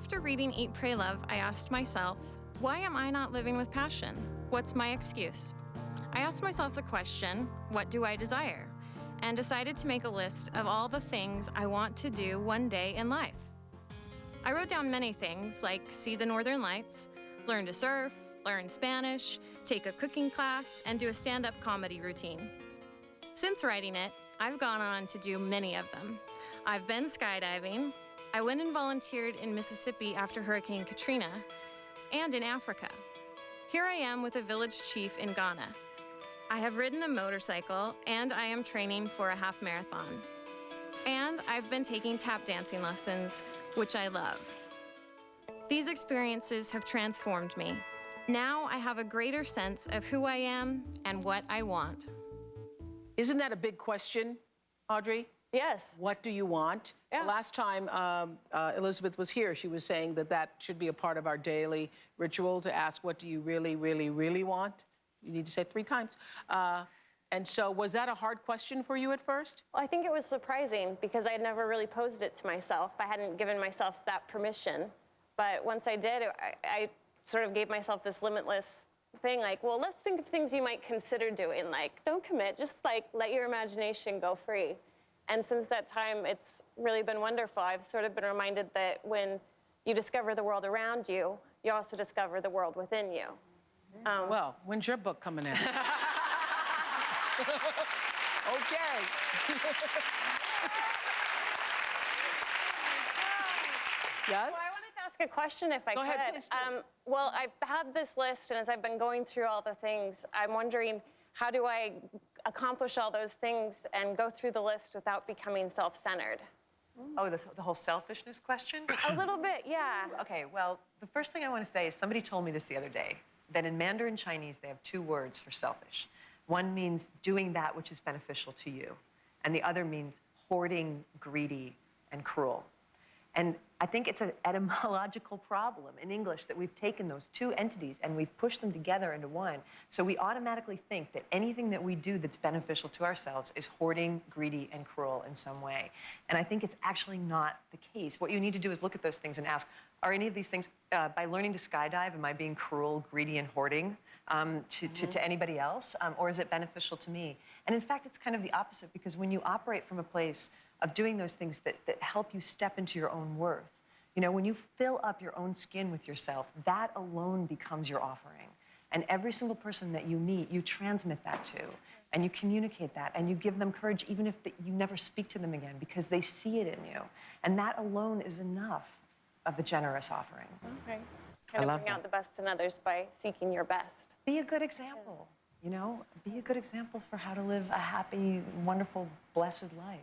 After reading Eat, Pray, Love, I asked myself, why am I not living with passion? What's my excuse? I asked myself the question, what do I desire? And decided to make a list of all the things I want to do one day in life. I wrote down many things like see the Northern Lights, learn to surf, learn Spanish, take a cooking class, and do a stand-up comedy routine. Since writing it, I've gone on to do many of them. I've been skydiving, I went and volunteered in Mississippi after Hurricane Katrina, and in Africa. Here I am with a village chief in Ghana. I have ridden a motorcycle, and I am training for a half marathon. And I've been taking tap dancing lessons, which I love. These experiences have transformed me. Now I have a greater sense of who I am and what I want. Isn't that a big question, Audrey? Yes. What do you want? Yeah. The last time Elizabeth was here, she was saying that that should be a part of our daily ritual to ask, what do you really, really, really want? You need to say it 3 times. And so was that a hard question for you at first? Well, I think it was surprising because I had never really posed it to myself. I hadn't given myself that permission. But once I did, I sort of gave myself this limitless thing, like, well, let's think of things you might consider doing. Like, don't commit, just like let your imagination go free. And since that time, it's really been wonderful. I've sort of been reminded that when you discover the world around you, you also discover the world within you. Well, when's your book coming out? Okay. Yes? Well, I wanted to ask a question if I could. Go ahead, please do. Well, I've had this list, and as I've been going through all the things, I'm wondering, how do I accomplish all those things and go through the list without becoming self-centered? Oh, the whole selfishness question? A little bit, yeah. Okay, well, the first thing I want to say is somebody told me this the other day, that in Mandarin Chinese, they have 2 words for selfish. One means doing that which is beneficial to you, and the other means hoarding, greedy, and cruel. And I think it's an etymological problem in English that we've taken those 2 entities and we've pushed them together into one. So we automatically think that anything that we do that's beneficial to ourselves is hoarding, greedy, and cruel in some way. And I think it's actually not the case. What you need to do is look at those things and ask, are any of these things, by learning to skydive, am I being cruel, greedy, and hoarding to anybody else? Or is it beneficial to me? And in fact, it's kind of the opposite, because when you operate from a place of doing those things that help you step into your own worth, you know, when you fill up your own skin with yourself, that alone becomes your offering. And every single person that you meet, you transmit that to, and you communicate that, and you give them courage even if you never speak to them again, because they see it in you. And that alone is enough of a generous offering. Okay. Kind of bring out the best in others by seeking your best. Be a good example, you know? Be a good example for how to live a happy, wonderful, blessed life.